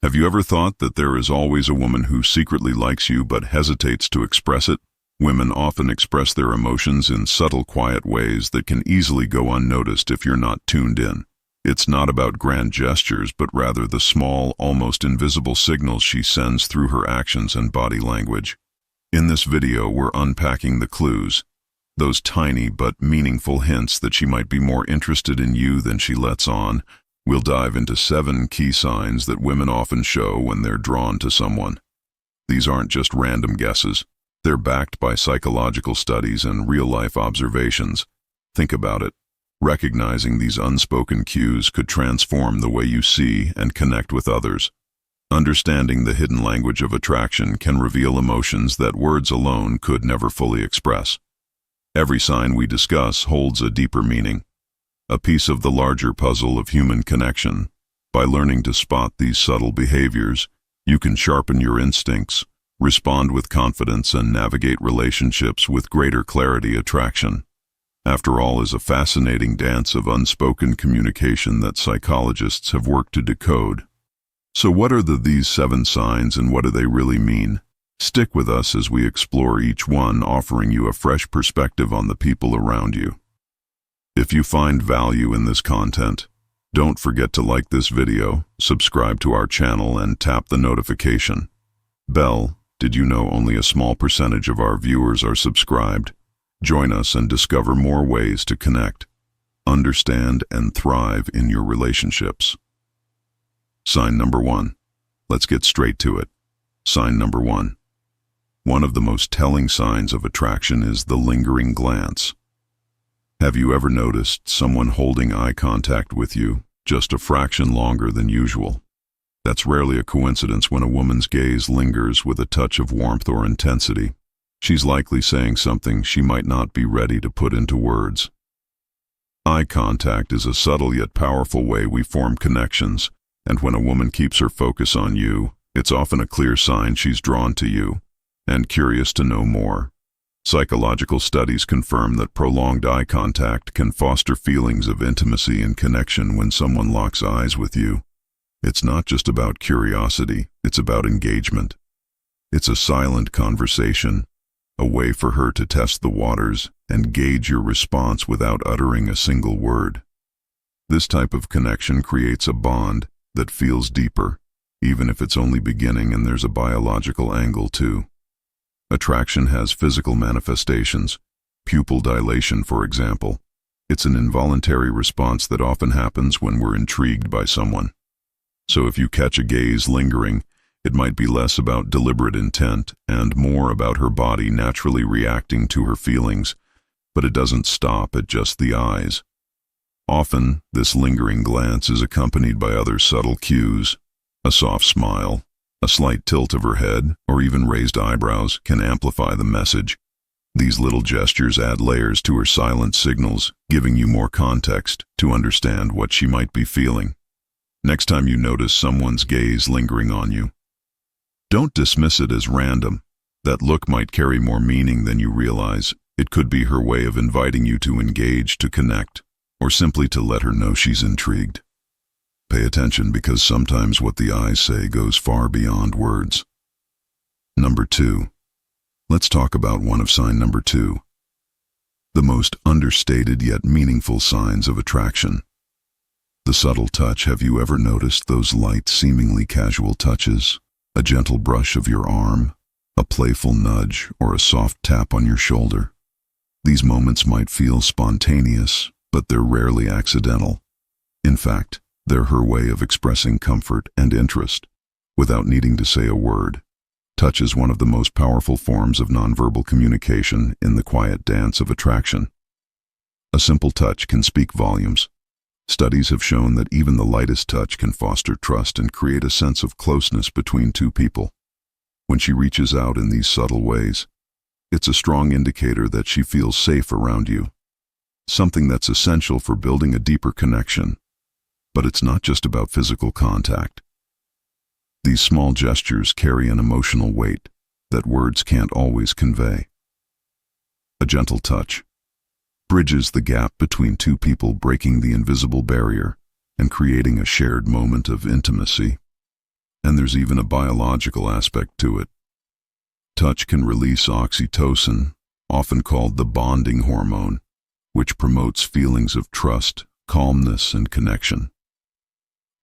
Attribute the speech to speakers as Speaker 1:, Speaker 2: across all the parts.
Speaker 1: Have you ever thought that there is always a woman who secretly likes you but hesitates to express it? Women often express their emotions in subtle, quiet ways that can easily go unnoticed if you're not tuned in. It's not about grand gestures, but rather the small, almost invisible signals she sends through her actions and body language. In this video, we're unpacking the clues, those tiny but meaningful hints that she might be more interested in you than she lets on. We'll dive into 7 key signs that women often show when they're drawn to someone. These aren't just random guesses. They're backed by psychological studies and real-life observations. Think about it. Recognizing these unspoken cues could transform the way you see and connect with others. Understanding the hidden language of attraction can reveal emotions that words alone could never fully express. Every sign we discuss holds a deeper meaning, a piece of the larger puzzle of human connection. By learning to spot these subtle behaviors, you can sharpen your instincts, respond with confidence, and navigate relationships with greater clarity. Attraction, after all, is a fascinating dance of unspoken communication that psychologists have worked to decode. So what are these 7 signs, and what do they really mean? Stick with us as we explore each one, offering you a fresh perspective on the people around you. If you find value in this content, don't forget to like this video, subscribe to our channel, and tap the notification bell. Did you know only a small percentage of our viewers are subscribed? Join us and discover more ways to connect, understand, and thrive in your relationships. Sign number 1. Let's get straight to it. Sign number 1. One of the most telling signs of attraction is the lingering glance. Have you ever noticed someone holding eye contact with you, just a fraction longer than usual? That's rarely a coincidence when a woman's gaze lingers with a touch of warmth or intensity. She's likely saying something she might not be ready to put into words. Eye contact is a subtle yet powerful way we form connections, and when a woman keeps her focus on you, it's often a clear sign she's drawn to you and curious to know more. Psychological studies confirm that prolonged eye contact can foster feelings of intimacy and connection. When someone locks eyes with you, it's not just about curiosity, it's about engagement. It's a silent conversation, a way for her to test the waters and gauge your response without uttering a single word. This type of connection creates a bond that feels deeper, even if it's only beginning, and there's a biological angle too. Attraction has physical manifestations. Pupil dilation, for example. It's an involuntary response that often happens when we're intrigued by someone. So if you catch a gaze lingering, it might be less about deliberate intent and more about her body naturally reacting to her feelings, but it doesn't stop at just the eyes. Often, this lingering glance is accompanied by other subtle cues. A soft smile, a slight tilt of her head, or even raised eyebrows can amplify the message. These little gestures add layers to her silent signals, giving you more context to understand what she might be feeling. Next time you notice someone's gaze lingering on you, don't dismiss it as random. That look might carry more meaning than you realize. It could be her way of inviting you to engage, to connect, or simply to let her know she's intrigued. Pay attention, because sometimes what the eyes say goes far beyond words. Number 2. Let's talk about one of sign number 2. The most understated yet meaningful signs of attraction. The subtle touch. Have you ever noticed those light, seemingly casual touches? A gentle brush of your arm, a playful nudge, or a soft tap on your shoulder. These moments might feel spontaneous, but they're rarely accidental. In fact, they're her way of expressing comfort and interest without needing to say a word. Touch is one of the most powerful forms of nonverbal communication in the quiet dance of attraction. A simple touch can speak volumes. Studies have shown that even the lightest touch can foster trust and create a sense of closeness between two people. When she reaches out in these subtle ways, it's a strong indicator that she feels safe around you, something that's essential for building a deeper connection. But it's not just about physical contact. These small gestures carry an emotional weight that words can't always convey. A gentle touch bridges the gap between two people, breaking the invisible barrier and creating a shared moment of intimacy. And there's even a biological aspect to it. Touch can release oxytocin, often called the bonding hormone, which promotes feelings of trust, calmness, and connection.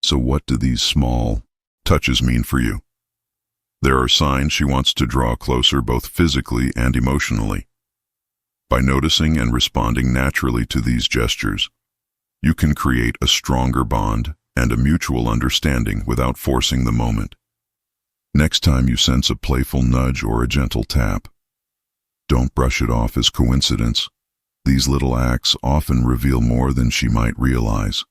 Speaker 1: So what do these small touches mean for you? There are signs she wants to draw closer both physically and emotionally. By noticing and responding naturally to these gestures, you can create a stronger bond and a mutual understanding without forcing the moment. Next time you sense a playful nudge or a gentle tap, don't brush it off as coincidence. These little acts often reveal more than she might realize.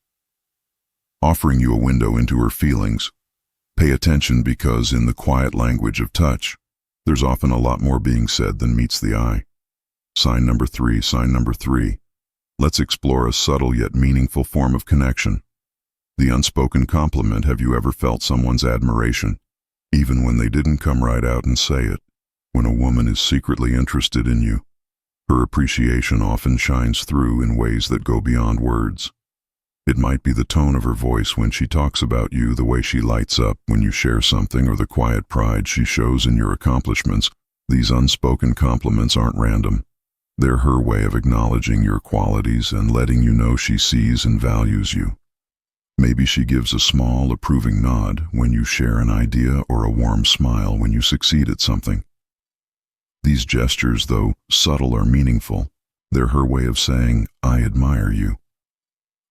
Speaker 1: Offering you a window into her feelings, pay attention because in the quiet language of touch, there's often a lot more being said than meets the eye. Sign number three. Let's explore a subtle yet meaningful form of connection. The unspoken compliment. Have you ever felt someone's admiration, even when they didn't come right out and say it? When a woman is secretly interested in you, her appreciation often shines through in ways that go beyond words. It might be the tone of her voice when she talks about you, the way she lights up when you share something, or the quiet pride she shows in your accomplishments. These unspoken compliments aren't random. They're her way of acknowledging your qualities and letting you know she sees and values you. Maybe she gives a small, approving nod when you share an idea or a warm smile when you succeed at something. These gestures, though subtle, are meaningful. They're her way of saying, "I admire you."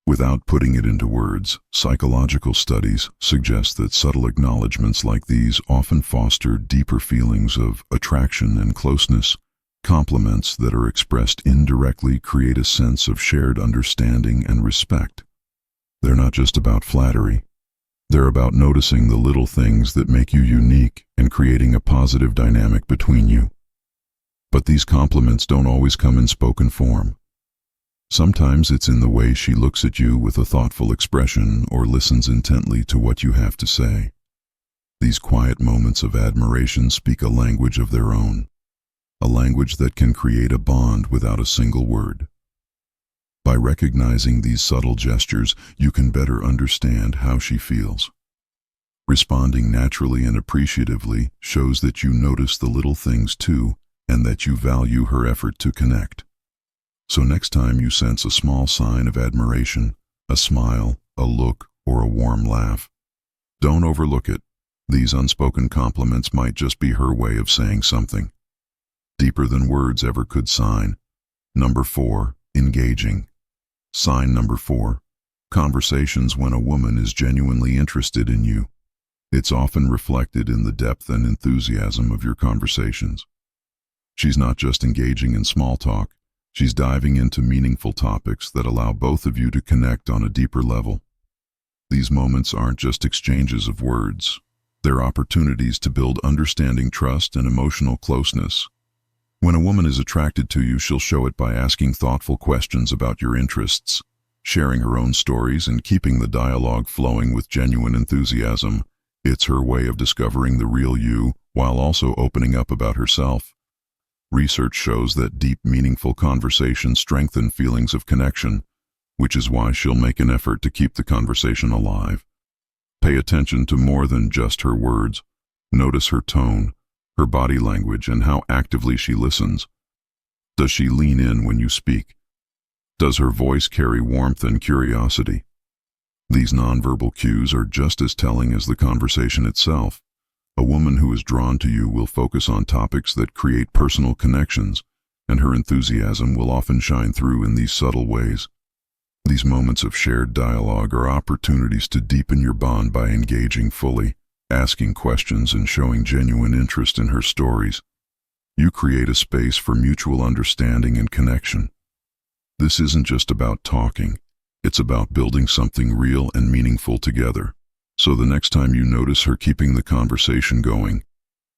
Speaker 1: Without putting it into words, psychological studies suggest that subtle acknowledgments like these often foster deeper feelings of attraction and closeness. Compliments that are expressed indirectly create a sense of shared understanding and respect. They're not just about flattery. They're about noticing the little things that make you unique and creating a positive dynamic between you. But these compliments don't always come in spoken form. Sometimes it's in the way she looks at you with a thoughtful expression or listens intently to what you have to say. These quiet moments of admiration speak a language of their own, a language that can create a bond without a single word. By recognizing these subtle gestures, you can better understand how she feels. Responding naturally and appreciatively shows that you notice the little things too, and that you value her effort to connect. So next time you sense a small sign of admiration, a smile, a look, or a warm laugh, don't overlook it. These unspoken compliments might just be her way of saying something deeper than words ever could. Sign number 4, engaging. Sign number 4, conversations. When a woman is genuinely interested in you, it's often reflected in the depth and enthusiasm of your conversations. She's not just engaging in small talk, she's diving into meaningful topics that allow both of you to connect on a deeper level. These moments aren't just exchanges of words, they're opportunities to build understanding, trust, and emotional closeness. When a woman is attracted to you, she'll show it by asking thoughtful questions about your interests, sharing her own stories, and keeping the dialogue flowing with genuine enthusiasm. It's her way of discovering the real you while also opening up about herself. Research shows that deep, meaningful conversations strengthen feelings of connection, which is why she'll make an effort to keep the conversation alive. Pay attention to more than just her words. Notice her tone, her body language, and how actively she listens. Does she lean in when you speak? Does her voice carry warmth and curiosity? These nonverbal cues are just as telling as the conversation itself. A woman who is drawn to you will focus on topics that create personal connections, and her enthusiasm will often shine through in these subtle ways. These moments of shared dialogue are opportunities to deepen your bond by engaging fully, asking questions, and showing genuine interest in her stories. You create a space for mutual understanding and connection. This isn't just about talking, it's about building something real and meaningful together. So the next time you notice her keeping the conversation going,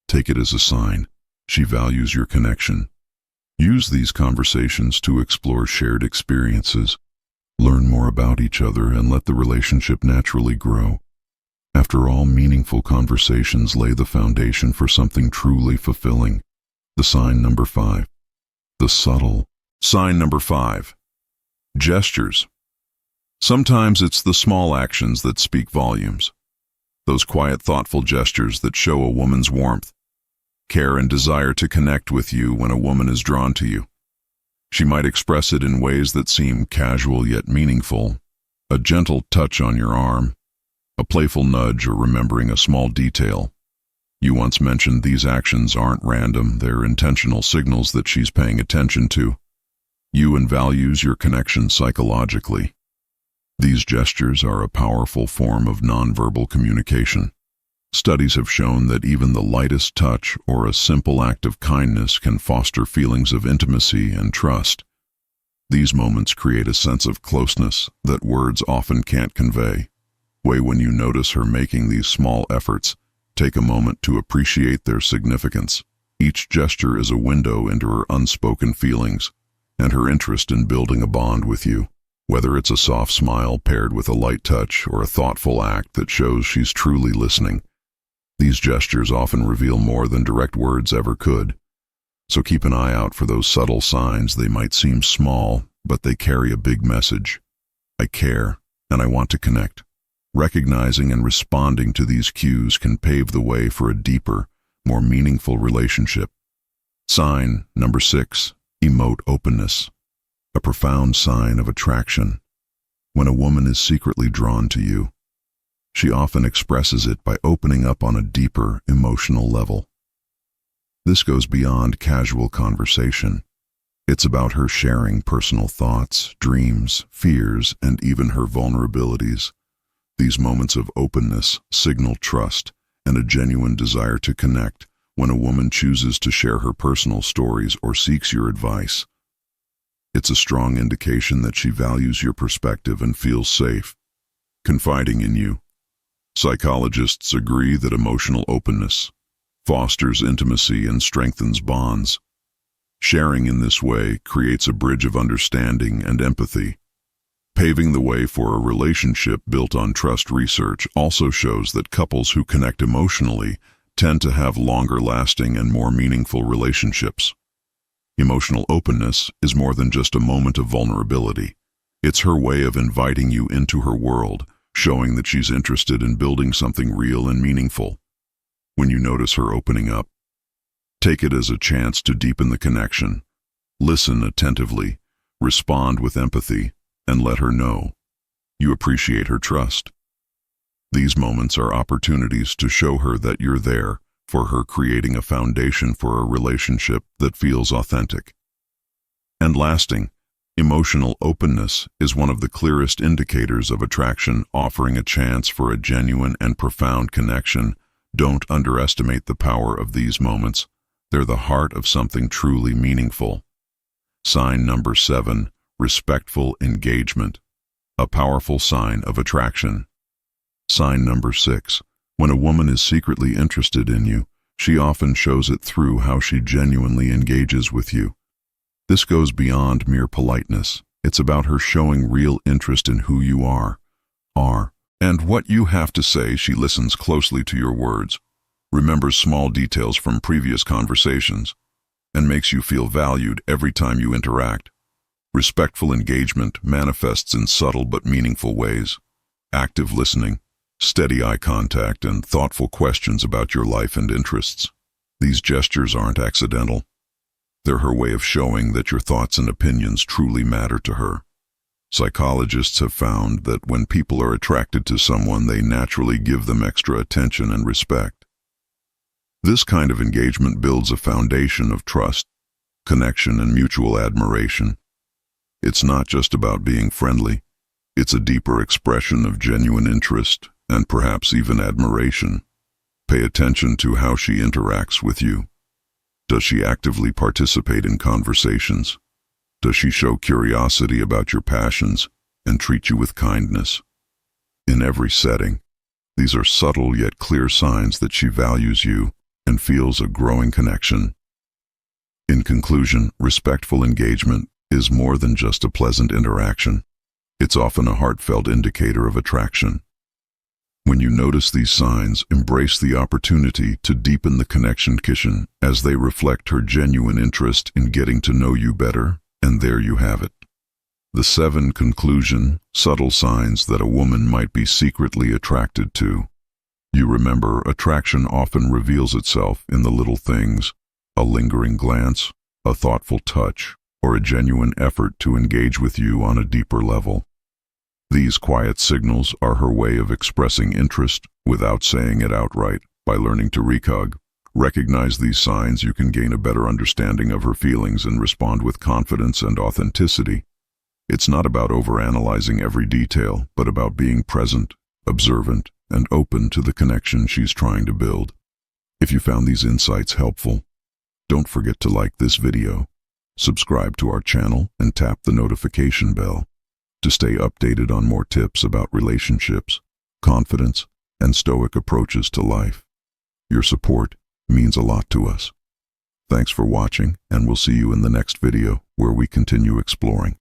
Speaker 1: take it as a sign she values your connection. Use these conversations to explore shared experiences, learn more about each other, and let the relationship naturally grow. After all, meaningful conversations lay the foundation for something truly fulfilling. The sign number 5. The subtle. Sign number 5. Gestures. Sometimes it's the small actions that speak volumes. those quiet, thoughtful gestures that show a woman's warmth, care, and desire to connect with you when a woman is drawn to you. She might express it in ways that seem casual yet meaningful, a gentle touch on your arm, a playful nudge, or remembering a small detail. You once mentioned these actions aren't random, they're intentional signals that she's paying attention to you and values your connection psychologically. These gestures are a powerful form of nonverbal communication. Studies have shown that even the lightest touch or a simple act of kindness can foster feelings of intimacy and trust. These moments create a sense of closeness that words often can't convey. When you notice her making these small efforts, take a moment to appreciate their significance. Each gesture is a window into her unspoken feelings and her interest in building a bond with you. Whether it's a soft smile paired with a light touch or a thoughtful act that shows she's truly listening, these gestures often reveal more than direct words ever could. So keep an eye out for those subtle signs. They might seem small, but they carry a big message. I care, and I want to connect. Recognizing and responding to these cues can pave the way for a deeper, more meaningful relationship. Sign number 6, emote openness. A profound sign of attraction. When a woman is secretly drawn to you, she often expresses it by opening up on a deeper emotional level. This goes beyond casual conversation. It's about her sharing personal thoughts, dreams, fears, and even her vulnerabilities. These moments of openness signal trust and a genuine desire to connect. When a woman chooses to share her personal stories or seeks your advice, it's a strong indication that she values your perspective and feels safe, confiding in you. Psychologists agree that emotional openness fosters intimacy and strengthens bonds. Sharing in this way creates a bridge of understanding and empathy, paving the way for a relationship built on trust. Research also shows that couples who connect emotionally tend to have longer-lasting and more meaningful relationships. Emotional openness is more than just a moment of vulnerability. It's her way of inviting you into her world, showing that she's interested in building something real and meaningful. When you notice her opening up, take it as a chance to deepen the connection. Listen attentively, respond with empathy, and let her know you appreciate her trust. These moments are opportunities to show her that you're there for her, creating a foundation for a relationship that feels authentic and lasting. Emotional openness is one of the clearest indicators of attraction, offering a chance for a genuine and profound connection. Don't underestimate the power of these moments. They're the heart of something truly meaningful. Sign number 7, respectful engagement. A powerful sign of attraction. Sign number 6. When a woman is secretly interested in you, she often shows it through how she genuinely engages with you. This goes beyond mere politeness. It's about her showing real interest in who you are, and what you have to say. She listens closely to your words, remembers small details from previous conversations, and makes you feel valued every time you interact. Respectful engagement manifests in subtle but meaningful ways. Active listening, steady eye contact, and thoughtful questions about your life and interests. These gestures aren't accidental. They're her way of showing that your thoughts and opinions truly matter to her. Psychologists have found that when people are attracted to someone, they naturally give them extra attention and respect. This kind of engagement builds a foundation of trust, connection, and mutual admiration. It's not just about being friendly. It's a deeper expression of genuine interest and perhaps even admiration. Pay attention to how she interacts with you. Does she actively participate in conversations? Does she show curiosity about your passions and treat you with kindness? In every setting, these are subtle yet clear signs that she values you and feels a growing connection. In conclusion, respectful engagement is more than just a pleasant interaction. It's often a heartfelt indicator of attraction. When you notice these signs, embrace the opportunity to deepen the connection as they reflect her genuine interest in getting to know you better. And there you have it. The 7 conclusion, subtle signs that a woman might be secretly attracted to. You remember, attraction often reveals itself in the little things, a lingering glance, a thoughtful touch, or a genuine effort to engage with you on a deeper level. These quiet signals are her way of expressing interest without saying it outright. By learning to recognize these signs, you can gain a better understanding of her feelings and respond with confidence and authenticity. It's not about overanalyzing every detail, but about being present, observant, and open to the connection she's trying to build. If you found these insights helpful, don't forget to like this video, subscribe to our channel, and tap the notification bell to stay updated on more tips about relationships, confidence, and Stoic approaches to life. Your support means a lot to us. Thanks for watching, and we'll see you in the next video where we continue exploring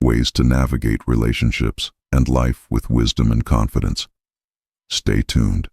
Speaker 1: ways to navigate relationships and life with wisdom and confidence. Stay tuned.